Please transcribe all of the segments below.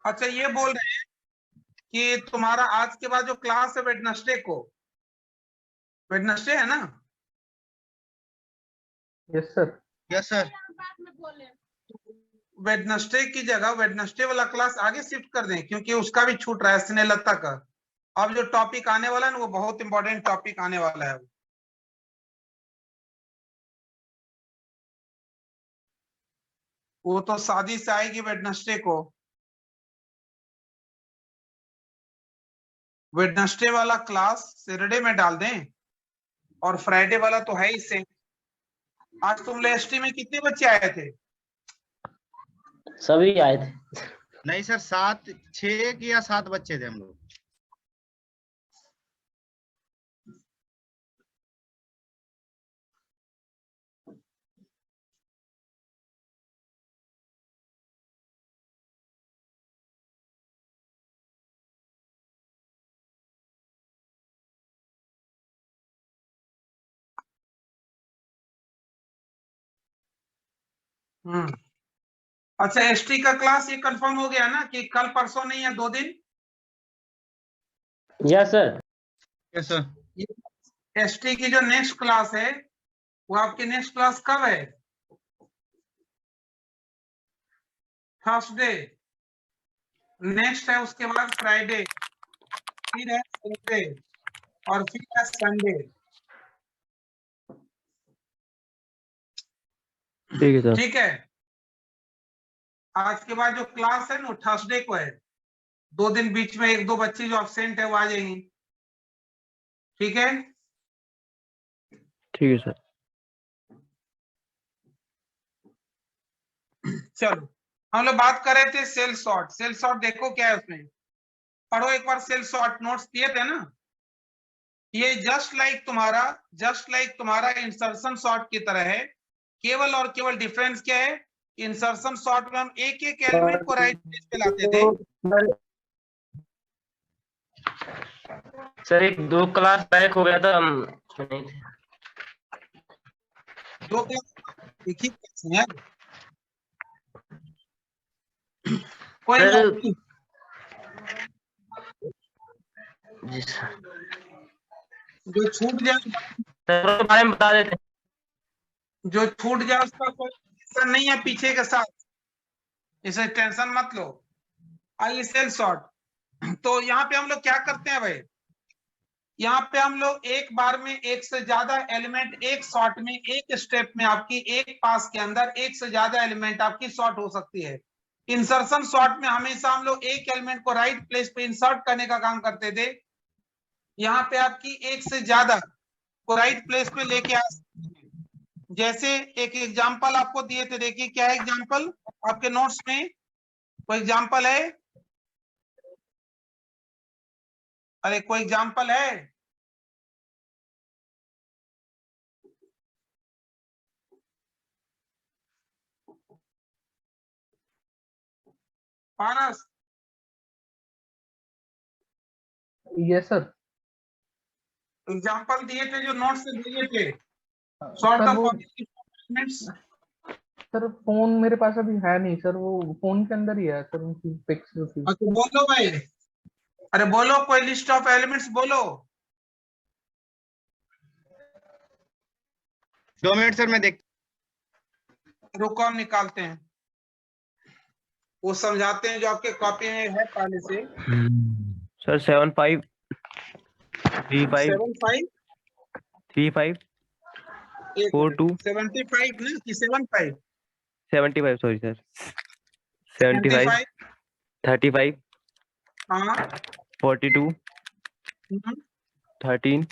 अच्छा, ये बोल रहे हैं कि तुम्हारा आज के बाद जो क्लास है वेडनेसडे को, वेडनेसडे है ना? Yes sir. Yes sir. Wednesday की जगह वेडनेसडे वाला क्लास आगे शिफ्ट कर दें, क्योंकि उसका भी छूट रहा है स्नेहलता का। अब जो टॉपिक आने वाला है ना, वो बहुत इंपॉर्टेंट टॉपिक आने वाला है। वो तो शादी से आएगी वेडनेसडे को। वेडनेसडे वाला क्लास सैटरडे में डाल दें, और फ्राइडे वाला तो है ही से। आज तुम लोग एसटी में कितने बच्चे आए थे? सभी आए थे। नहीं सर, 6 या 7 बच्चे थे हम लोग। अच्छा, एसटी का क्लास ये कंफर्म हो गया ना कि कल परसों नहीं है, 2 दिन? Yes sir. Yes sir. ST की जो नेक्स्ट क्लास है, वो आपकी नेक्स्ट क्लास कब है? थर्सडे। नेक्स्ट है उसके बाद फ्राइडे, फिर है सैटरडे, और फिर है संडे। ठीक है सर। ठीक है। आज के बाद जो क्लास है ना, थर्सडे को है। 2 दिन बीच में 1-2 बच्चे जो एब्सेंट है वो आ जाएंगी। ठीक है। ठीक है सर। चलो, हम लोग बात कर रहे थे सेल सॉर्ट। सेल सॉर्ट देखो क्या है उसमें, पढ़ो एक बार। सेल सॉर्ट नोट्स दिए थे ना? ये जस्ट लाइक तुम्हारा इंसर्शन सॉर्ट की तरह है। केवल और केवल डिफरेंस क्या है? इंसर्शन सॉर्ट में हम एक एक एलिमेंट को राइट प्लेस पे लाते थे। सर एक 2 क्लास बैक हो गया था, हम उसमें नहीं थे। 2 क्लास एक ही क्लास में यार। कोई सर बात नहीं। जी सर। जो छूट जाए, सर उसके बारे में बता देते। जो छूट जाए उसका कोई टेंशन नहीं है पीछे के साथ, इसे टेंशन मत लो। आइए सेल सॉर्ट। तो यहाँ पे हम लोग क्या करते हैं भाई? यहाँ पे हम लोग एक बार में एक से ज्यादा एलिमेंट, एक शॉट में, एक स्टेप में, आपकी एक पास के अंदर एक से ज्यादा एलिमेंट आपकी शॉर्ट हो सकती है। इंसर्शन शॉट में हमेशा हम लोग एक एलिमेंट को राइट प्लेस पे इंसर्ट करने का काम करते थे। यहाँ पे आपकी एक से ज्यादा को राइट प्लेस पे लेके आ सकते हैं। जैसे एक एग्जांपल आपको दिए थे, देखिए क्या है एग्जांपल आपके नोट्स में। कोई एग्जांपल है? अरे कोई एग्जांपल है? पारस? Yes sir. एग्जांपल दिए थे जो नोट्स से दिए थे, सॉर्ट सर ऑफ वो एलिमेंट्स। सर फोन मेरे पास अभी है नहीं सर, वो फोन के अंदर ही है सर, उनकी पिक्स जो थी। अच्छा बोलो भाई, अरे बोलो कोई लिस्ट ऑफ एलिमेंट्स बोलो। 2 मिनट सर, मैं देख। रुको हम निकालते हैं, वो समझाते हैं जो आपके कॉपी में है पहले से। सर 75 35 75 35 42 75 ना कि 75? 75 सॉरी सर 75 75। 35 हाँ। 42 13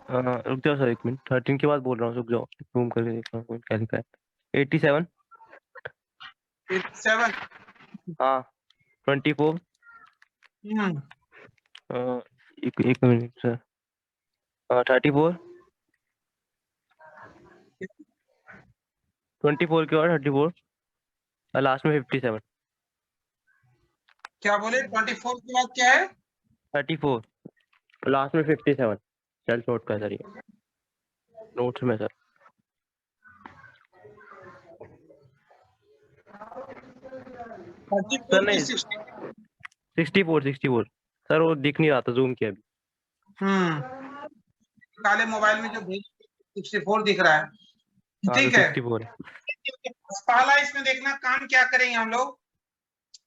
रुक जाओ सर 1 मिनट, 13 के बाद बोल रहा हूँ, रुक जाओ जूम करके देख रहा हूँ क्या लिखा है। 87 87। हाँ 24 एक मिनट सर 34 24 के बाद 34 और लास्ट में 57। क्या बोले? 24 के बाद क्या है? 34 लास्ट में 57। चल नोट का सर, ये नोट्स में सर। सर नहीं 64 सर, वो दिख नहीं रहा था, जूम किया अभी। काले मोबाइल में जो भेज 64 दिख रहा है, ठीक है। 64 है। पहला इसमें देखना काम क्या करेंगे हम लोग।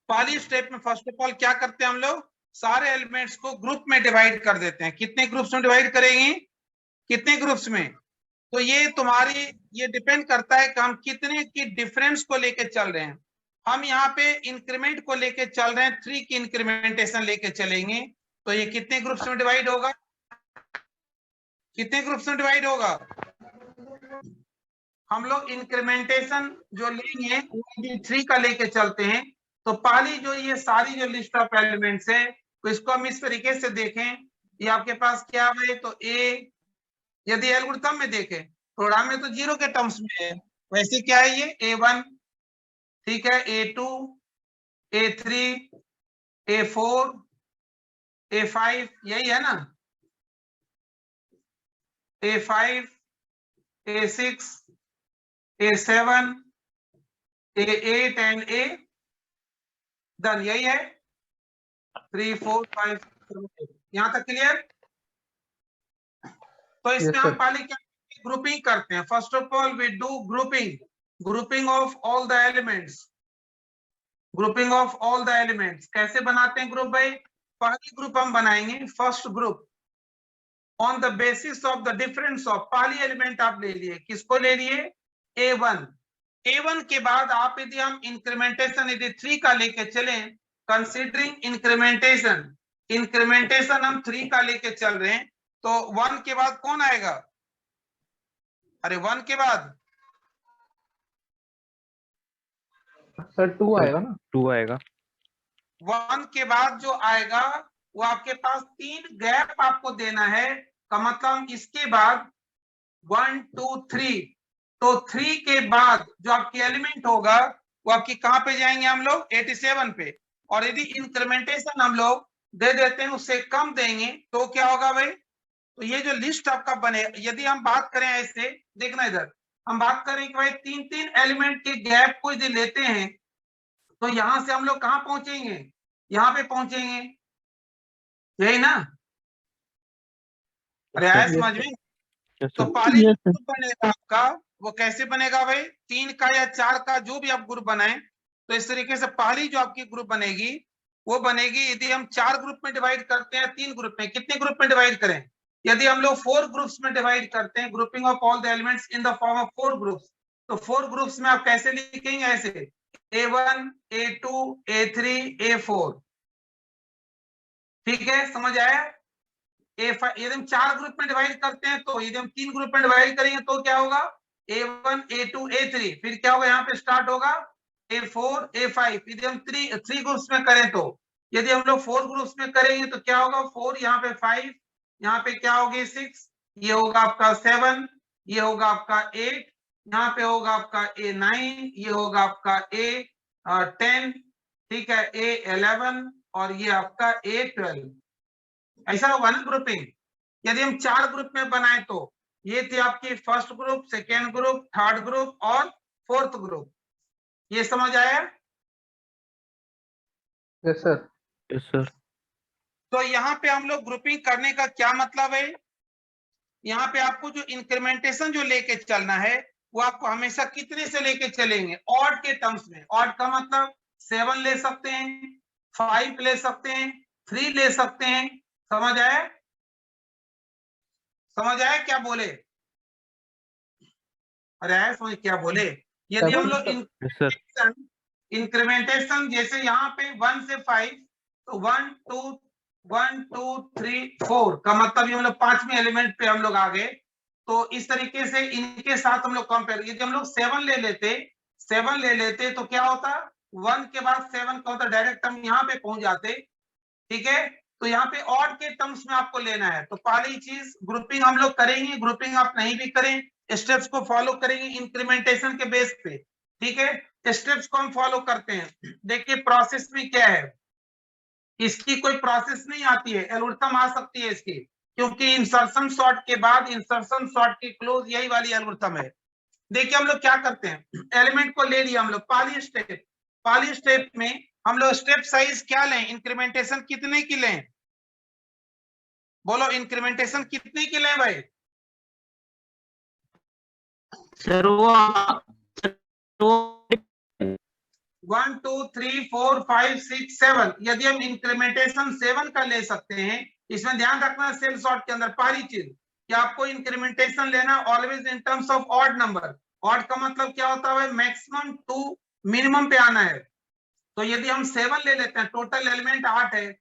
पहली स्टेप में फर्स्ट ऑफ ऑल क्या करते हैं हम लोग, सारे एलिमेंट्स को ग्रुप में डिवाइड कर देते हैं। कितने ग्रुप्स में डिवाइड करेंगे, कितने ग्रुप्स में? तो ये तुम्हारी, ये डिपेंड करता है कि हम कितने की डिफरेंस को लेके चल रहे हैं। हम यहाँ पे इंक्रीमेंट को लेके चल रहे हैं, 3 की इंक्रीमेंटेशन लेके चलेंगे। तो ये कितने ग्रुप्स में डिवाइड होगा, कितने ग्रुप्स में डिवाइड होगा? हम लोग इंक्रीमेंटेशन जो लेंगे वो 3 का लेके चलते हैं। तो पहली जो ये सारी जो लिस्ट ऑफ एलिमेंट्स है, तो इसको हम इस तरीके से देखें। ये आपके पास क्या है, तो ए, यदि एल्गोरिथम में देखें, प्रोग्राम में तो 0 के टर्म्स में है, वैसे क्या है ये A1, ठीक है, A2, A3, A4, A5, यही है ना, A5, A6, A7, A8 and A done, यही है 3, 4, 5, 7, 8। यहां तक क्लियर? तो इसमें Yes, हम sir. पहले क्या ग्रुपिंग करते हैं। First of all we do grouping of all the elements, grouping of all the elements. कैसे बनाते हैं ग्रुप भाई? पहली ग्रुप हम बनाएंगे first group on the basis of the difference of, पहली एलिमेंट आप ले लिए, किसको ले लिए? A1। A1 के बाद आप यदि हम इंक्रीमेंटेशन यदि 3 का लेके चले, कंसीडरिंग इंक्रीमेंटेशन हम 3 का लेके चल रहे हैं, तो 1 के बाद कौन आएगा? अरे 1 के बाद सर 2 आएगा ना? 2 आएगा। 1 के बाद जो आएगा वो आपके पास 3 गैप आपको देना है, का मतलब इसके बाद 1, 2, 3, तो 3 के बाद जो आपकी एलिमेंट होगा वो आपकी कहां पे जाएंगे हम लोग? 87 पे। और यदि इंक्रीमेंटेशन हम लोग दे देते हैं उससे कम देंगे तो क्या होगा भाई? तो ये जो लिस्ट आपका बने, यदि हम बात करें ऐसे, देखना इधर, हम बात करें कि भाई 3 एलिमेंट के गैप को यदि लेते हैं तो यहां से हम लोग कहां पहुंचेंगे? यहां पे पहुंचेंगे, यही ना? अरे आया समझ में? तो पहले जो ग्रुप बनेगा आपका वो कैसे बनेगा भाई? 3 का या 4 का जो भी आप ग्रुप बनाए, तो इस तरीके से पहली जो आपकी ग्रुप बनेगी वो बनेगी, यदि हम 4 ग्रुप में डिवाइड करते हैं, 3 ग्रुप में, कितने ग्रुप में डिवाइड करें? यदि हम लोग 4 ग्रुप्स में डिवाइड करते हैं, grouping of all the elements in the form of 4 groups, तो 4 ग्रुप्स में आप कैसे लिखेंगे? ऐसे A1, A2, A3, A4, ठीक है, समझ आया? A5 यदि हम 4 ग्रुप में डिवाइड करते हैं, तो यदि हम 3 ग्रुप में डिवाइड करेंगे तो क्या होगा? A1, A2, A3, फिर क्या होगा? यहाँ पे स्टार्ट होगा A4, A5। यदि हम 3 ग्रुप्स में करें, तो यदि हम लोग 4 ग्रुप्स में करेंगे तो क्या होगा? 4, यहाँ पे 5, यहाँ पे क्या होगी? 6, ये होगा आपका 7, ये होगा आपका 8, यहाँ पे होगा आपका A9, ये होगा आपका A10, ठीक है, A11 और ये आपका A12। ऐसा होगा ना ग्रुपिंग? यदि हम 4 ग्रुप में बनाए तो ये थी आपकी first group, second group, third group और फोर्थ ग्रुप। ये समझ आया? Yes sir. Yes sir. तो यहाँ पे हम लोग ग्रुपिंग करने का क्या मतलब है? यहाँ पे आपको जो इंक्रीमेंटेशन जो लेके चलना है वो आपको हमेशा कितने से लेके चलेंगे? ऑड के टर्म्स में। ऑड का मतलब 7 ले सकते हैं, 5 ले सकते हैं, 3 ले सकते हैं। समझ आया? समझ आया क्या बोले? अरे आया समझ क्या बोले? यदि हम लोग इंक्रीमेंटेशन जैसे यहाँ पे 1 से 5, तो 1, 2, 3, 4 का मतलब ये हम लोग 5वें एलिमेंट पे हम लोग आ गए। तो इस तरीके से इनके साथ हम लोग कंपेयर, यदि हम लोग 7 ले लेते तो क्या होता? 1 के बाद 7 का होता, डायरेक्ट हम यहाँ पे पहुंच जाते, ठीक है। तो यहाँ पे ऑड के टर्म्स में आपको लेना है। तो पहली चीज ग्रुपिंग हम लोग करेंगे, ग्रुपिंग आप नहीं भी करें, स्टेप्स को फॉलो करेंगे इंक्रीमेंटेशन के बेस पे, ठीक है। स्टेप्स को हम फॉलो करते हैं। देखिए प्रोसेस में क्या है, इसकी कोई प्रोसेस नहीं आती है, एल्गोरिथम आ सकती है इसकी, क्योंकि इंसर्शन सॉर्ट के बाद इंसर्शन सॉर्ट की क्लोज यही वाली एल्गोरिथम है। देखिए हम लोग क्या करते हैं, एलिमेंट को ले लिया हम लोग, पहली स्टेप में हम लोग स्टेप साइज क्या लें, इंक्रीमेंटेशन कितने की लें, बोलो इंक्रीमेंटेशन कितने की लें भाई? सर वो 1 2 3 4 5 6 7, यदि हम इंक्रीमेंटेशन 7 का ले सकते हैं। इसमें ध्यान रखना सेल सॉर्ट के अंदर पहली चीज कि आपको इंक्रीमेंटेशन लेना always in terms of odd number. Odd का मतलब क्या होता है, मैक्सिमम टू मिनिमम पे आना है। तो यदि हम 7 ले लेते हैं, टोटल एलिमेंट 8 है,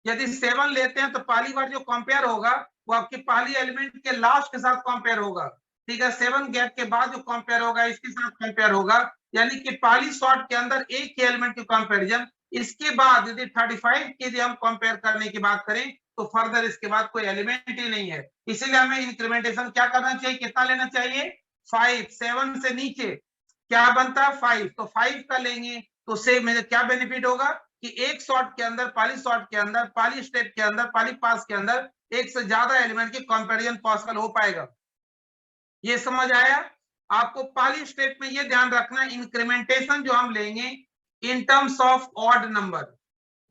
यदि 7 लेते हैं तो पहली बार जो कंपेयर होगा वो आपकी पहली एलिमेंट के लास्ट के साथ कंपेयर होगा। ठीक है, 7 गैप के बाद जो कंपेयर होगा इसके साथ कंपेयर होगा, यानी कि पहली शॉर्ट के अंदर एक ही एलिमेंट की कंपैरिजन। इसके बाद यदि 35 की यदि हम कंपेयर करने की बात करें तो फर्दर इसके बाद कोई एलिमेंट ही नहीं है। इसीलिए हमें इंक्रीमेंटेशन क्या करना चाहिए, कितना लेना चाहिए, 5। 7 से नीचे क्या बनता है, 5। तो 5 का लेंगे तो से मेरे क्या बेनिफिट होगा कि एक शॉट के अंदर, पहली शॉट के अंदर, पहली स्टेप के अंदर, पहली पास के अंदर एक से ज्यादा एलिमेंट की कंपैरिजन पॉसिबल हो पाएगा। ये समझ आया? आपको पहली स्टेप में ये ध्यान रखना, इंक्रीमेंटेशन जो हम लेंगे in terms of odd number.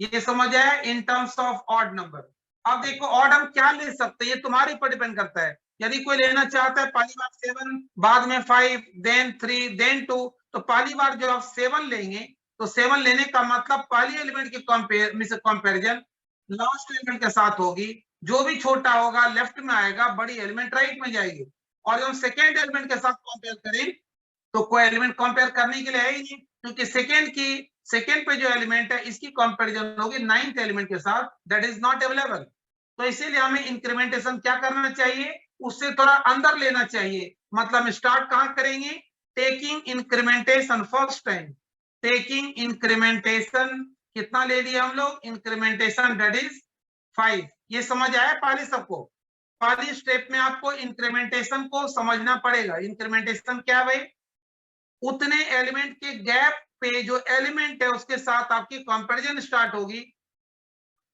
ये समझ आया, in terms of odd number. अब देखो ऑड हम क्या ले सकते हैं, ये तुम्हारे ऊपर डिपेंड करता है। यदि कोई लेना चाहता है पहली बार 7, बाद में 5, देन 3, देन 2, तो पहली बार जो आप 7 लेंगे तो 7 लेने का मतलब पहली एलिमेंट की कंपेरिजन लास्ट एलिमेंट के साथ होगी। जो भी छोटा होगा लेफ्ट में आएगा, बड़ी एलिमेंट राइट में जाएगी। और जब हम सेकेंड एलिमेंट के साथ कंपेयर करें तो कोई एलिमेंट कंपेयर करने के लिए है ही नहीं, क्योंकि सेकेंड पे जो एलिमेंट है इसकी कंपैरिजन होगी 9th एलिमेंट के साथ, दैट इज नॉट अवेलेबल। तो इसीलिए हमें इंक्रीमेंटेशन क्या करना चाहिए, उससे थोड़ा अंदर लेना चाहिए। मतलब स्टार्ट कहां करेंगे, taking incrementation first time, taking incrementation कितना ले लिया हम लोग, इंक्रीमेंटेशन दैट इज 5। ये समझ आया पहले सबको? पहली स्टेप में आपको इंक्रीमेंटेशन को समझना पड़ेगा। इंक्रीमेंटेशन क्या है भाई, उतने एलिमेंट के गैप पे जो एलिमेंट है उसके साथ आपकी कंपैरिजन स्टार्ट होगी।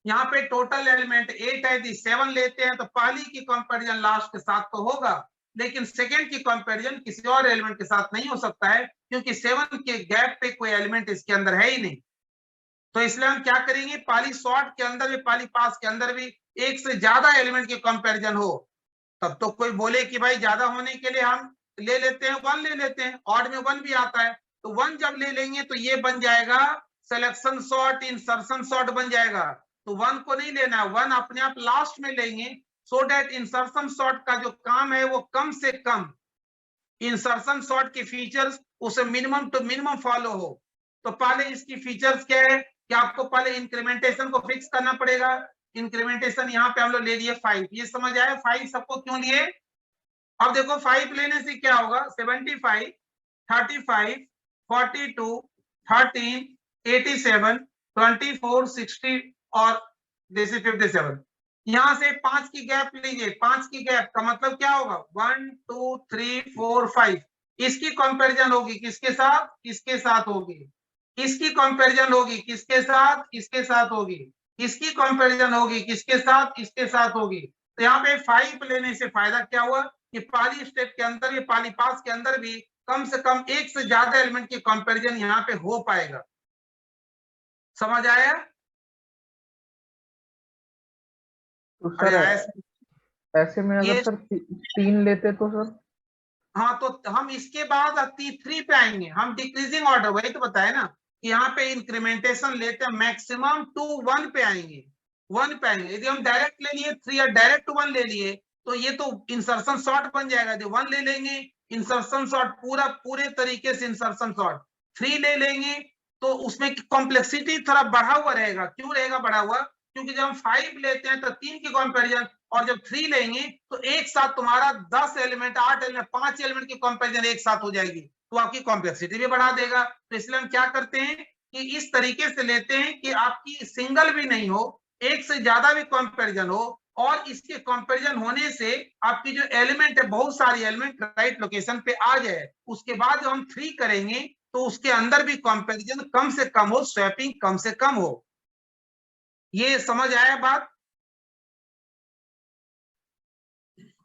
यहाँ पे टोटल एलिमेंट 8 है, यदि 7 लेते हैं तो पहली की कंपैरिजन लास्ट के साथ तो होगा, लेकिन सेकेंड की कंपैरिजन किसी और एलिमेंट के साथ नहीं हो सकता है, क्योंकि 7 के गैप पे कोई एलिमेंट इसके अंदर है ही नहीं। तो इसलिए हम क्या करेंगे, पहली शॉर्ट के अंदर भी, पहली पास के अंदर भी एक से ज्यादा एलिमेंट की कंपैरिजन हो, तब तो कोई बोले कि भाई ज्यादा होने के लिए हम ले लेते हैं 1 ले लेते हैं, ऑड में 1 भी आता है। तो 1 जब ले लेंगे तो ये बन जाएगा सिलेक्शन शॉर्ट, इंसर्शन शॉर्ट बन जाएगा। तो 1 को नहीं लेना, 1 अपने आप लास्ट में लेंगे, सो दैट इंसर्शन शॉर्ट का जो काम है वो कम से कम इंसर्शन शॉर्ट के फीचर्स उसे मिनिमम टू मिनिमम फॉलो हो। तो पहले इसकी फीचर्स क्या है कि आपको पहले इंक्रीमेंटेशन को फिक्स करना पड़ेगा। इंक्रीमेंटेशन यहाँ पे हम लोग ले लिए 5। ये समझ आया 5 सबको क्यों लिए? अब देखो 5 लेने से क्या होगा, 75, 35, 42, 13, 87, 24, 60 और जैसे 57। यहां से 5 की गैप लीजिए, 5 की गैप का मतलब क्या होगा, 1 2 3 4 5। इसकी कंपैरिजन होगी किसके साथ, इसके साथ होगी। इसकी कंपैरिजन होगी किसके साथ, इसके साथ होगी। इसकी कंपैरिजन होगी किसके साथ, इसके साथ होगी। तो यहाँ पे 5 लेने से फायदा क्या हुआ कि पहली स्टेप के अंदर, ये पहली पास के अंदर भी कम से कम एक से ज्यादा एलिमेंट की कंपैरिजन यहाँ पे हो पाएगा। समझ आया? तो अरे सर आया ऐसे में अगर ये। सर 3 लेते तो सर? हाँ तो हम इसके बाद 3 पे आएंगे, हम डिक्रीजिंग ऑर्डर, वही तो बताया ना कि यहाँ पे इंक्रीमेंटेशन लेते हैं मैक्सिमम टू 1 पे आएंगे, 1 पे आएंगे। यदि हम डायरेक्ट ले लिए 3 या डायरेक्ट 1 ले लिए तो ये तो इंसर्शन शॉर्ट बन जाएगा। यदि 1 ले लेंगे इंसर्शन शॉर्ट, पूरे तरीके से इंसर्शन शॉर्ट। 3 ले लेंगे तो उसमें कॉम्प्लेक्सिटी थोड़ा बढ़ा हुआ रहेगा। क्यों रहेगा बढ़ा हुआ, क्योंकि जब हम 5 लेते हैं तो 3 की कंपैरिजन, और जब 3 लेंगे तो एक साथ तुम्हारा 10 एलिमेंट, 8 एलिमेंट, 5 एलिमेंट की कंपैरिजन एक साथ हो जाएगी, तो आपकी कॉम्प्लेक्सिटी भी बढ़ा देगा। तो इसलिए हम क्या करते हैं कि इस तरीके से लेते हैं कि आपकी सिंगल भी नहीं हो, एक से ज्यादा भी कंपैरिजन हो, और इसके कंपैरिजन होने से आपकी जो एलिमेंट है, बहुत सारी एलिमेंट राइट लोकेशन पे आ जाए। उसके बाद जब हम 3 करेंगे तो उसके अंदर भी कंपैरिजन कम से कम हो, स्वैपिंग कम से कम हो। ये समझ आया बात?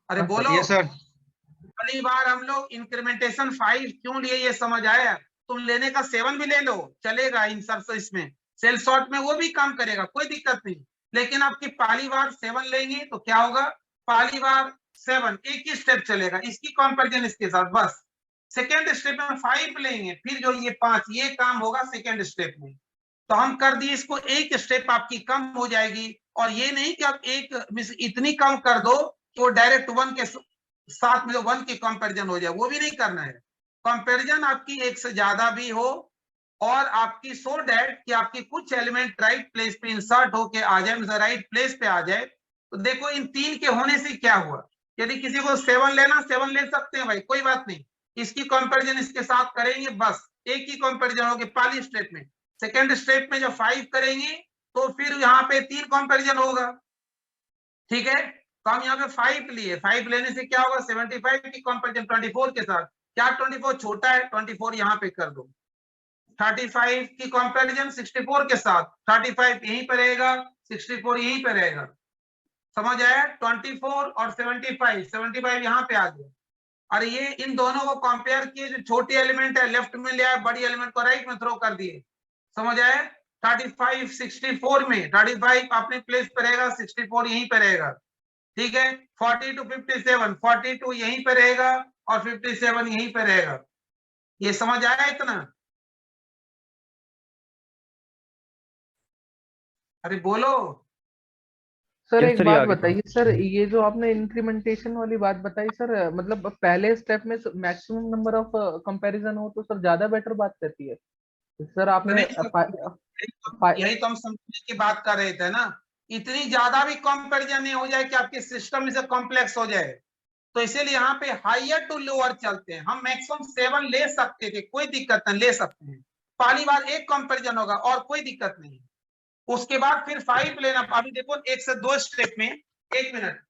अरे हाँ सर। बोलो। ये सर पहली बार हम लोग इंक्रीमेंटेशन 5 क्यों लिए, ये समझ आया? तुम लेने का 7 भी ले लो, चलेगा इंसर्शन इसमें, सेल सॉर्ट में वो भी काम करेगा, कोई दिक्कत नहीं। लेकिन आपकी पहली बार 7 लेंगे तो क्या होगा, पहली बार 7 एक ही स्टेप चलेगा, इसकी कंपैरिजन इसके साथ बस। सेकेंड स्टेप में 5 लेंगे, फिर जो ये 5, ये काम होगा सेकेंड स्टेप में। तो हम कर दिए इसको, एक स्टेप आपकी कम हो जाएगी। और ये नहीं कि आप एक इतनी कम कर दो कि वो डायरेक्ट 1 के साथ में जो 1 की कंपैरिजन हो जाए, वो भी नहीं करना है। कंपैरिजन आपकी एक से ज्यादा भी हो, और आपकी सो डैट कि आपकी कुछ एलिमेंट राइट प्लेस पे इंसर्ट होके आ जाए, राइट प्लेस पे आ जाए। तो देखो इन 3 के होने से क्या हुआ, यदि किसी को 7 लेना 7 ले सकते हैं भाई, कोई बात नहीं, इसकी कंपैरिजन इसके साथ करेंगे, बस एक ही कंपैरिजन होगी पहली स्टेप में। सेकेंड स्टेप में जब 5 करेंगे तो फिर यहाँ पे 3 कंपैरिजन होगा, ठीक है। तो हम यहाँ पे 5 लिए, 5 लेने से क्या होगा, 75 की कंपैरिजन 24 के साथ, क्या 24 छोटा है, 24 यहाँ पे कर दो। 35 की कंपैरिजन 64 के साथ, 35 यहीं पे रहेगा, 64 यहीं पे रहेगा, समझ आया। 24 और 75 यहाँ पे आ गया। और ये इन दोनों को कंपेयर किए, जो छोटी एलिमेंट है लेफ्ट में ले आए, बड़ी एलिमेंट को राइट में थ्रो कर दिए, समझ आए। 35 64 में 35 अपने प्लेस पे रहेगा, 64 यहीं पे रहेगा, ठीक है। 40 to 57, 42 यहीं पे रहेगा और 57 यहीं पे रहेगा। ये समझ आया इतना? अरे बोलो सर Yes, एक sir, ये बात आगे बताइए सर, ये जो आपने इंक्रीमेंटेशन वाली बात बताई सर, मतलब पहले स्टेप में मैक्सिमम नंबर ऑफ कंपैरिजन हो तो सर ज्यादा बेटर बात रहती है सर। आपने यही तो हम समझने की बात कर रहे थे ना, इतनी ज्यादा भी कंपैरिजन नहीं हो जाए कि आपके सिस्टम से कॉम्प्लेक्स हो जाए। तो इसीलिए यहाँ पे हाइयर टू लोअर चलते हैं। हम मैक्सिमम 7 ले सकते थे, कोई दिक्कत नहीं, ले सकते हैं। पहली बार एक कंपैरिजन होगा और कोई दिक्कत नहीं। उसके बाद फिर 5 लेना। अभी देखो 1 से 2 स्टेप में, 1 मिनट,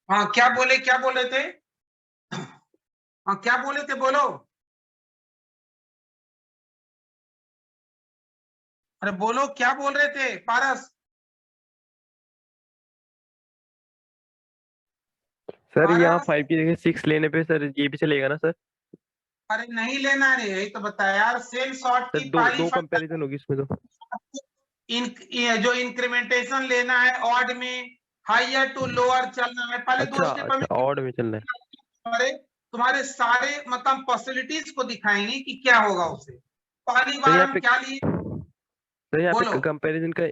हाँ क्या बोले थे, हाँ क्या बोले थे, बोलो। अरे बोलो क्या बोल रहे थे पारस। सर यहाँ पारस 5 की जगह 6 लेने पे सर ये भी चलेगा ना सर? अरे नहीं लेना है, यही तो बताया यार। सेल सॉर्ट सर की दो पहली दो कंपैरिजन होगी इसमें तो। जो इंक्रीमेंटेशन लेना है ऑड में, हाइयर टू लोअर चलना है, पहले 2 अच्छा स्टेप में अच्छा, ऑड में चलना है। तुम्हारे सारे मतलब पॉसिबिलिटीज को दिखाएंगे कि क्या होगा उसे। पहली सर बार यहाँ हम पे क्या लिए, सर यहाँ बोलो। पे कंपैरिजन का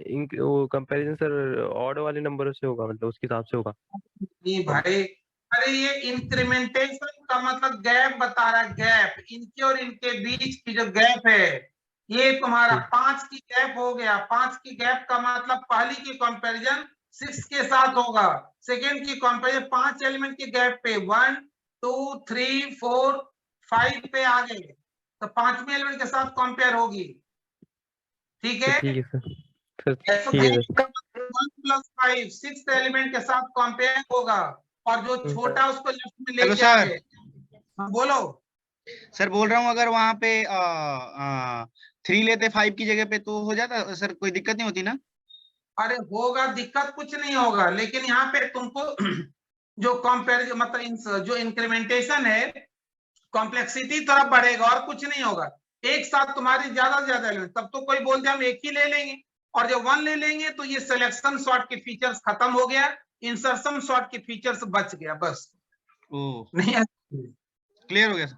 वो कंपैरिजन सर ऑड वाले नंबरों से होगा, मतलब उसके हिसाब से होगा। नहीं भाई, अरे ये इंक्रीमेंटेशन का मतलब गैप बता रहा है, गैप इनके और इनके बीच की जो गैप है, ये तुम्हारा 5 की गैप हो गया। 5 की गैप का मतलब पहली की कंपैरिजन 6 के साथ होगा, सेकेंड की कंपैरिजन 5 एलिमेंट के गैप पे 1 2 3 4 5 पे आ गए, तो 5वें एलिमेंट के साथ कंपेयर होगी, ठीक तो है। ठीक है सर। सर ऐसा ठीक है सर। 1 + 5 6 एलिमेंट के साथ कंपेयर होगा, और जो छोटा उसको लेफ्ट में हेलो लेके सर। आए। हाँ, बोलो। सर बोल रहा हूँ, अगर वहां पे 3 लेते 5 की जगह पे तो हो जाता सर, कोई दिक्कत नहीं होती ना? अरे होगा, दिक्कत कुछ नहीं होगा, लेकिन यहाँ पे तुमको जो कंपेयर मतलब जो इंक्रीमेंटेशन है, कॉम्प्लेक्सिटी थोड़ा बढ़ेगा और कुछ नहीं होगा। एक साथ तुम्हारी ज्यादा से ज्यादा एलिमेंट, तब तो कोई बोलते हम एक ही ले लेंगे, और जब 1 ले लेंगे तो ये सिलेक्शन सॉर्ट के फीचर्स खत्म हो गया, इंसर्शन सॉर्ट के फीचर्स बच गया, बस। ओ, नहीं है। क्लियर हो गया सर।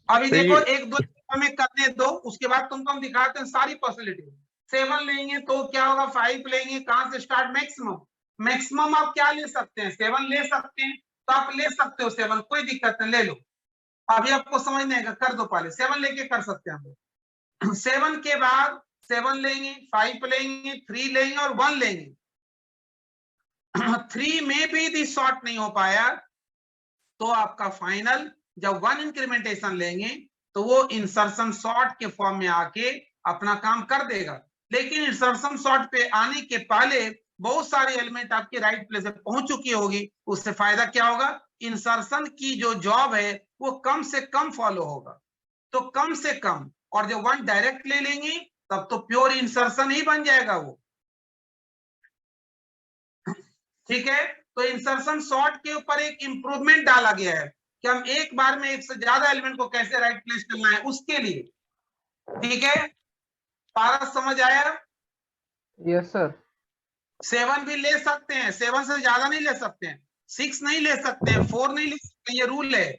अभी तो देखो ये 1 2 हमें करने दो, उसके बाद तुमको हम दिखाते हैं सारी पॉसिबिलिटी। 7 लेंगे तो क्या होगा, 5 लेंगे, कहां से स्टार्ट, मैक्सिमम। मैक्सिमम आप क्या ले सकते हैं, 7 ले सकते हैं, तो आप ले सकते हो 7, कोई दिक्कत नहीं, ले लो। अभी आपको समझने का, कर दो पहले, 7 लेके कर सकते हैं हम लोग। 7 के बाद 7 लेंगे, 5 लेंगे, 3 लेंगे और 1 लेंगे। 3 में भी यदि सॉर्ट नहीं हो पाया तो आपका फाइनल जब 1 इंक्रीमेंटेशन लेंगे तो वो इंसर्शन सॉर्ट के फॉर्म में आके अपना काम कर देगा। लेकिन इंसर्शन सॉर्ट पे आने के पहले बहुत सारे एलिमेंट आपके राइट प्लेस पे पहुंच चुकी होगी, उससे फायदा क्या होगा, इंसर्शन की जो जॉब है वो कम से कम फॉलो होगा। तो कम से कम, और जब 1 डायरेक्ट ले लेंगे तब तो प्योर इंसर्शन ही बन जाएगा वो। ठीक है, तो इंसर्शन सॉर्ट के ऊपर एक इंप्रूवमेंट डाला गया है कि हम एक बार में एक से ज्यादा एलिमेंट को कैसे राइट प्लेस करना है उसके लिए। ठीक है, पारस समझ आया? Yes sir. 7 भी ले सकते हैं, 7 से ज्यादा नहीं ले सकते हैं, 6 नहीं ले सकते हैं, 4 नहीं ले सकते, ये रूल है।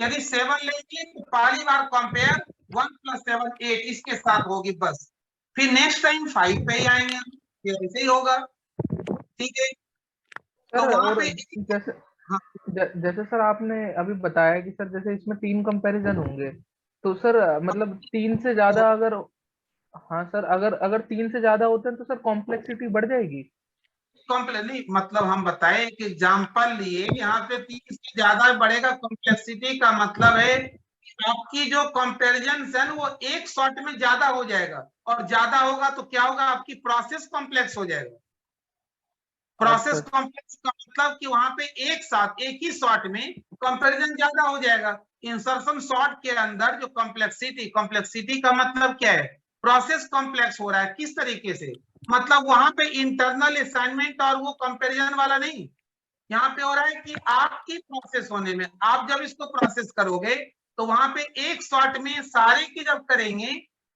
यदि 7 लेंगे तो पहली बार कंपेयर 1 + 7 8 इसके साथ होगी बस, फिर नेक्स्ट टाइम 5 पे ही आएंगे, फिर ऐसे ही होगा। ठीक है, तो सर वहां और पे जैसे हाँ, जैसे सर आपने अभी बताया कि सर जैसे इसमें 3 कंपैरिजन होंगे, तो सर मतलब 3 से ज्यादा अगर, हाँ सर, अगर अगर 3 से ज्यादा होते हैं तो सर कॉम्प्लेक्सिटी बढ़ जाएगी। कॉम्प्लेक्स नहीं, मतलब हम बताए कि एग्जाम्पल लिए, यहाँ पे 3 से ज्यादा बढ़ेगा कॉम्प्लेक्सिटी का मतलब है आपकी जो कंपैरिजन है वो एक शॉट में ज्यादा हो जाएगा, और ज्यादा होगा तो क्या होगा, आपकी प्रोसेस कॉम्प्लेक्स हो जाएगा। प्रोसेस अच्छा। कॉम्प्लेक्स का मतलब कि वहां पे एक साथ एक ही शॉट में कंपैरिजन ज्यादा हो जाएगा। इंसर्शन शॉट के अंदर जो कॉम्प्लेक्सिटी का मतलब क्या है, प्रोसेस कॉम्प्लेक्स हो रहा है। किस तरीके से, मतलब वहां पे इंटरनल असाइनमेंट और वो कंपैरिजन वाला नहीं, यहाँ पे हो रहा है कि आपकी प्रोसेस होने में, आप जब इसको प्रोसेस करोगे तो वहां पे एक शॉट में सारे की जब करेंगे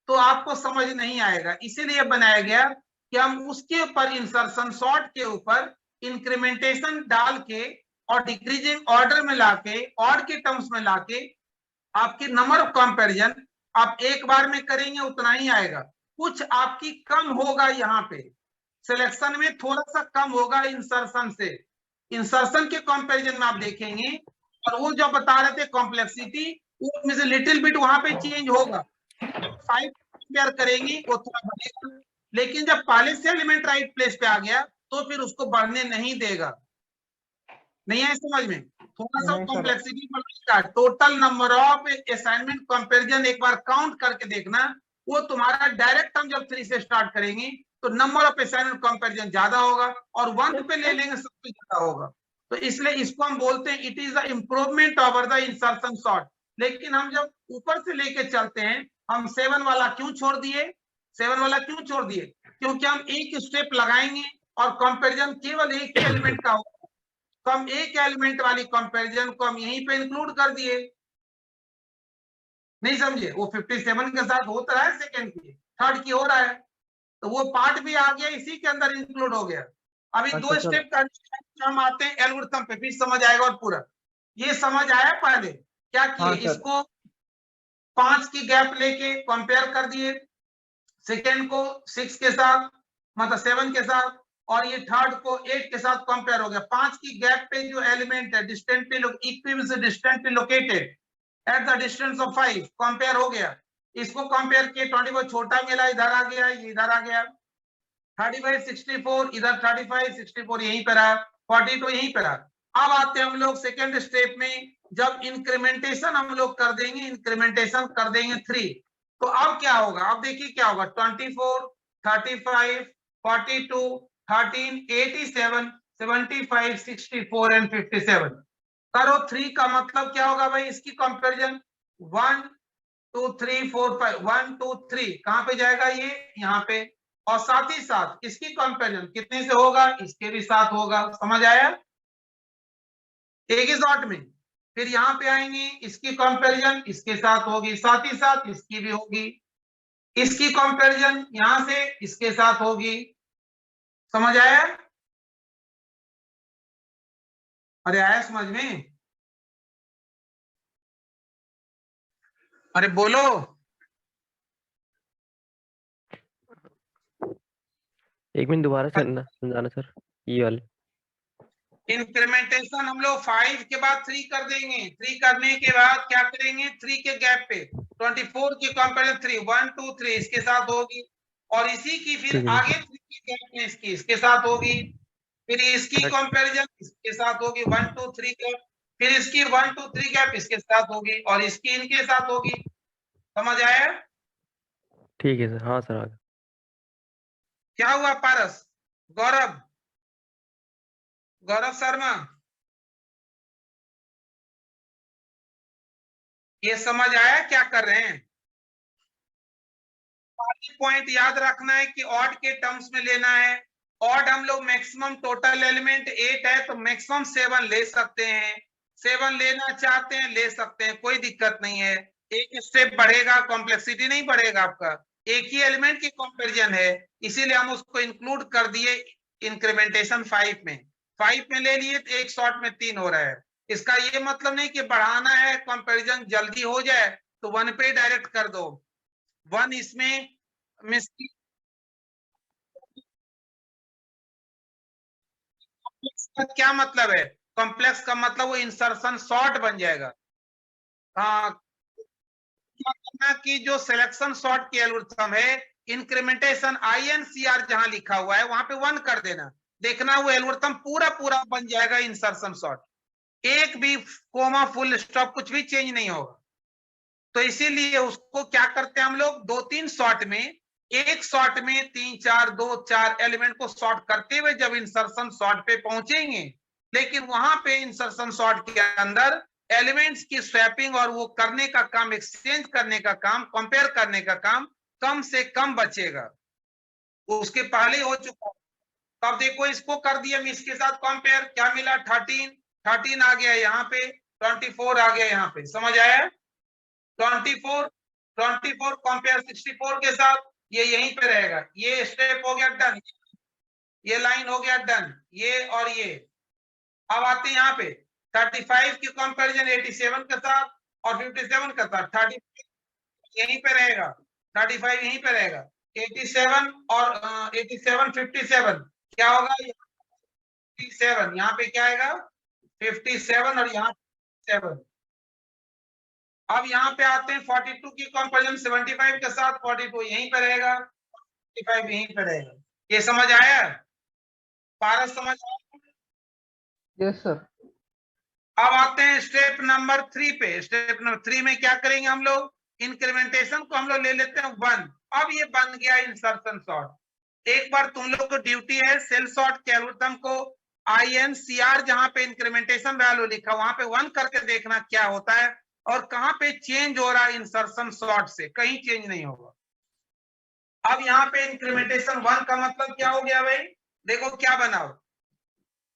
तो आपको समझ नहीं आएगा। इसीलिए बनाया गया कि हम उसके ऊपर इंसर्शन शॉट के ऊपर इंक्रीमेंटेशन डाल के और डिक्रीजिंग ऑर्डर में लाके, ऑड के टर्म्स में लाके आपकी नंबर ऑफ कंपैरिजन आप एक बार में करेंगे उतना ही आएगा, कुछ आपकी कम होगा, यहाँ पे सिलेक्शन में थोड़ा सा कम होगा इंसर्शन से। इंसर्शन के कंपैरिजन में आप देखेंगे, और वो जो बता रहे थे कॉम्प्लेक्सिटी, उसमें से लिटिल बिट वहां पे चेंज होगा। 5 कंपेयर करेंगे वो थोड़ा बढ़ेगा, लेकिन जब पहले से एलिमेंट राइट प्लेस पे आ गया तो फिर उसको बढ़ने नहीं देगा। नहीं है समझ में, थोड़ा सा नहीं सर। कॉम्प्लेक्सिटी बढ़ेगा। Total number of assignment comparison एक बार काउंट करके देखना, वो तुम्हारा डायरेक्ट हम जब 3 से स्टार्ट करेंगे तो नंबर ऑफ असाइनमेंट कंपैरिजन ज्यादा होगा, और 1 पे ले लेंगे सबसे ज्यादा होगा। तो इसलिए इसको हम बोलते हैं it is the improvement over the insertion sort. लेकिन हम जब ऊपर से लेके चलते हैं, हम 7 वाला क्यों छोड़ दिए, 7 वाला क्यों छोड़ दिए, क्योंकि हम एक स्टेप लगाएंगे और कंपैरिजन केवल एक ही एलिमेंट का होगा, तो हम एक एलिमेंट वाली कंपैरिजन को हम यहीं पे इंक्लूड कर दिए। नहीं समझे, वो 57 के साथ होता है, सेकंड की थर्ड की हो रहा है, तो वो पार्ट भी आ गया, इसी के अंदर इंक्लूड हो गया। अभी अच्छा 2 सर। स्टेप करके हम आते हैं एल्गोरिथम पे, फिर समझ आएगा। और पूरा ये समझ आया, पहले क्या किए, हाँ सर। इसको 5 की गैप लेके कंपेयर कर दिए, सेकेंड को 6 के साथ, मतलब 7 के साथ, और ये थर्ड को 8 के साथ कंपेयर हो गया। 5 की गैप पे जो एलिमेंट है distantly located at the distance of 5 compare हो गया, इसको कंपेयर किए, 24 छोटा मिला, इधर आ गया, ये इधर आ गया, 35 64 इधर, 35 64 यहीं पर रहा, 42 यहीं पर रहा। अब आते हैं हम लोग सेकेंड स्टेप में, जब इंक्रीमेंटेशन हम लोग कर देंगे, इंक्रीमेंटेशन कर देंगे 3, तो अब क्या होगा, अब देखिए क्या होगा, 24 35 42 13 87 75 64 एंड 57 करो 3 का मतलब क्या होगा भाई, इसकी कंपैरिजन 1 2 3 4 5 1 2 3 कहां पे जाएगा, ये यहाँ पे, और साथ ही साथ इसकी कंपैरिजन कितने से होगा, इसके भी साथ होगा। समझ आया, एक ही शॉट में। फिर यहाँ पे आएंगे, इसकी कंपैरिजन इसके साथ होगी, साथ ही साथ इसकी भी होगी, इसकी कंपैरिजन यहां से इसके साथ होगी। समझ आया, अरे आया समझ में, अरे बोलो। एक मिनट दोबारा से समझाना सर, ये वाले। इंक्रीमेंटेशन हम लोग 5 के बाद 3 कर देंगे, 3 करने के बाद क्या करेंगे, 3 के गैप पे 24 की कंपैरिजन 3 1 2 3 इसके साथ होगी, और इसी की फिर ठीक है आगे 3 के गैप में इसके साथ होगी, फिर इसकी कंपैरिजन इसके साथ होगी 1 2 3 गैप, फिर इसकी 1 2 3 गैप इसके साथ होगी और इसकी इनके साथ होगी। समझ आया? ठीक है सर, हाँ सर आ गया। क्या हुआ पारस? गौरव, गौरव शर्मा, ये समझ आया क्या कर रहे हैं? पॉइंट याद रखना है कि ऑड के टर्म्स में लेना है। ऑड हम लोग मैक्सिमम टोटल एलिमेंट 8 है तो मैक्सिमम 7 ले सकते हैं। 7 लेना चाहते हैं ले सकते हैं, कोई दिक्कत नहीं है। एक स्टेप बढ़ेगा, कॉम्प्लेक्सिटी नहीं बढ़ेगा आपका। एक ही एलिमेंट की कंपैरिजन है, इसीलिए हम उसको इंक्लूड कर दिए इंक्रीमेंटेशन 5 में। 5 में ले लिए तो एक शॉट में 3 हो रहा है। इसका ये मतलब नहीं कि बढ़ाना है कंपैरिजन जल्दी हो जाए तो 1 पे डायरेक्ट कर दो। 1 इसमें मिस का क्या मतलब है? कॉम्प्लेक्स का मतलब वो इंसर्शन शॉर्ट बन जाएगा। हाँ, क्या करना कि जो सिलेक्शन शॉर्ट की एल्गोरिथम है, इंक्रीमेंटेशन INCR जहां लिखा हुआ है वहां पे 1 कर देना, देखना वो एल्गोरिथम पूरा पूरा बन जाएगा इंसर्शन शॉर्ट। एक भी कोमा फुल स्टॉप कुछ भी चेंज नहीं होगा। तो इसीलिए उसको क्या करते हैं हम लोग, 2-3 शॉट में, एक शॉट में 3-4 2-4 एलिमेंट को शॉर्ट करते हुए जब इंसर्शन शॉर्ट पे पहुंचेंगे, लेकिन वहां पे इंसर्शन शॉर्ट के अंदर एलिमेंट्स की स्वैपिंग और वो करने का काम, एक्सचेंज करने का काम, कंपेयर करने का काम कम से कम बचेगा। उसके पहले हो चुका। तब देखो इसको कर दिया इसके साथ कंपेयर, क्या मिला? 13 आ गया यहाँ पे, 24 आ गया यहाँ पे। समझ आया? 24 कंपेयर 64 के साथ, ये यहीं पे रहेगा। ये स्टेप हो गया डन, ये लाइन हो गया डन, ये और ये। अब आते हैं यहाँ पे 35 की कंपैरिजन 87 के साथ और 57 के साथ। 35 यहीं पे रहेगा, 35 यहीं पे रहेगा। 87 और 87 57 क्या होगा? 57 यहाँ पे क्या आएगा? 57 और यहाँ 7। अब यहाँ पे आते हैं 42 की कंपैरिजन 75 के साथ। 42 यहीं पे रहेगा, 45 यहीं पे रहेगा। ये समझ आया? पारस समझ आया? Yes sir. अब आते हैं स्टेप नंबर 3 पे। स्टेप नंबर 3 में क्या करेंगे हम लोग? इंक्रीमेंटेशन को हम लोग ले लेते हैं 1। अब ये बन गया इंसर्शन सॉर्ट। एक बार तुम लोग को ड्यूटी है सेल सॉर्ट के एल्गोरिथम को INCR जहां पे इंक्रीमेंटेशन वैल्यू लिखा वहां पे 1 करके देखना क्या होता है और कहां पे चेंज हो रहा है इंसर्शन सॉर्ट से। कहीं चेंज नहीं होगा। अब यहाँ पे इंक्रीमेंटेशन 1 का मतलब क्या हो गया भाई? देखो क्या बनाओ,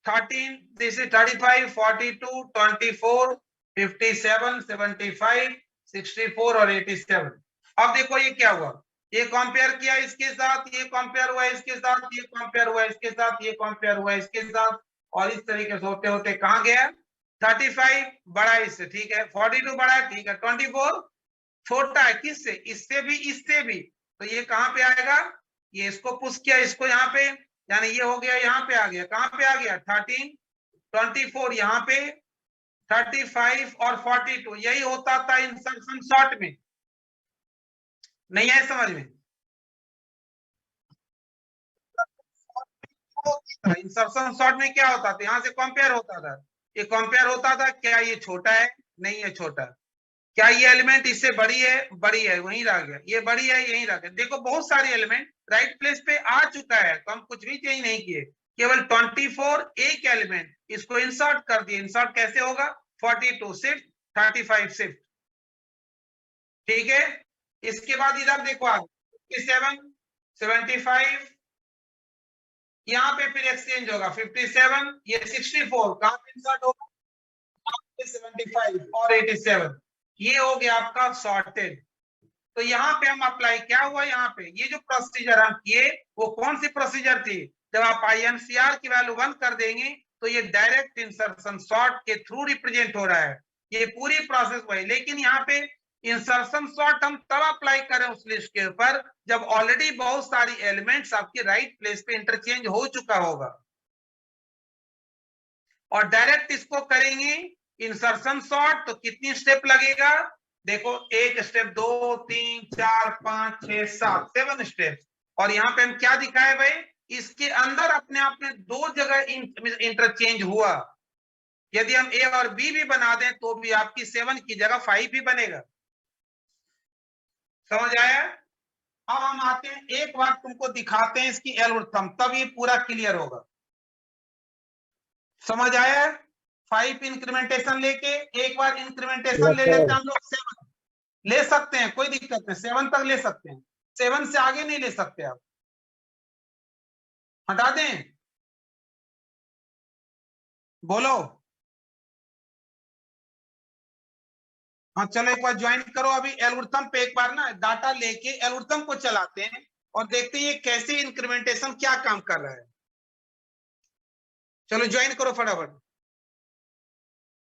13 दिस इज 35 42 24 57 75 64 और 87। अब देखो ये क्या हुआ, ये कंपेयर किया इसके साथ, ये कंपेयर हुआ इसके साथ, ये कंपेयर हुआ इसके साथ, ये कंपेयर हुआ इसके साथ, और इस तरीके से होते होते कहां गया? 35 बड़ा इससे, ठीक है। 42 बड़ा है, ठीक है। 24 छोटा है किससे? इससे भी, इससे भी। तो ये कहां पे आएगा? ये इसको पुश किया, इसको यहाँ पे, यानी ये हो गया यहाँ पे आ गया। कहां पे आ गया? 13 24 यहाँ पे, 35 और 42 यही होता था इंसर्शन शॉर्ट में। नहीं आए समझ में? इंसर्शन शॉर्ट में क्या होता था? यहाँ से कंपेयर होता था, ये कंपेयर होता था, क्या ये छोटा है? नहीं है छोटा। क्या ये एलिमेंट इससे बड़ी है? बड़ी है, वहीं रह गया। ये बड़ी है, यहीं रह गया। देखो बहुत सारे एलिमेंट राइट प्लेस पे आ चुका है, तो हम कुछ भी चेंज नहीं किए, केवल 24 एक एलिमेंट इसको इंसर्ट कर दिए। इंसर्ट कैसे होगा? 42 शिफ्ट, 35 शिफ्ट, ठीक है। इसके बाद इधर देखो आगे 57 75 यहाँ पे फिर एक्सचेंज होगा। 57 ये 64 कहां पे इंसर्ट होगा? 75 और 87 ये हो गया आपका सॉर्टेड। तो यहाँ पे हम अप्लाई, क्या हुआ यहाँ पे? ये जो प्रोसीजर हम किए वो कौन सी प्रोसीजर थी? जब आप INCR की वैल्यू 1 कर देंगे तो ये डायरेक्ट इंसर्शन सॉर्ट के थ्रू रिप्रेजेंट हो रहा है। ये पूरी प्रोसेस वही, लेकिन यहाँ पे इंसर्शन सॉर्ट हम तब अप्लाई करें उस लिस्ट के ऊपर जब ऑलरेडी बहुत सारी एलिमेंट्स आपके राइट प्लेस पे इंटरचेंज हो चुका होगा। और डायरेक्ट इसको करेंगे इंसर्शन सॉर्ट तो कितनी स्टेप लगेगा? देखो एक स्टेप, 2 3 4 5 6 7 7 स्टेप। और यहाँ पे हम क्या दिखाए भाई? इसके अंदर अपने आप में दो जगह इंटरचेंज हुआ। यदि हम ए और बी भी बना दें तो भी आपकी 7 की जगह 5 ही बनेगा। समझ आया? अब हम आते हैं, एक बार तुमको दिखाते हैं इसकी एल्गोरिथम, तब ये पूरा क्लियर होगा। समझ आया? 5 इंक्रीमेंटेशन लेके एक बार इंक्रीमेंटेशन ले लेते हैं हम लोग 7 ले सकते हैं, कोई दिक्कत नहीं, 7 तक ले सकते हैं, 7 से आगे नहीं ले सकते आप, हटा दें। बोलो। हाँ चलो एक बार ज्वाइन करो अभी एल्गोरिथम पे, एक बार ना डाटा लेके एल्गोरिथम को चलाते हैं और देखते हैं ये कैसे इंक्रीमेंटेशन क्या काम कर रहा है। चलो ज्वाइन करो फटाफट।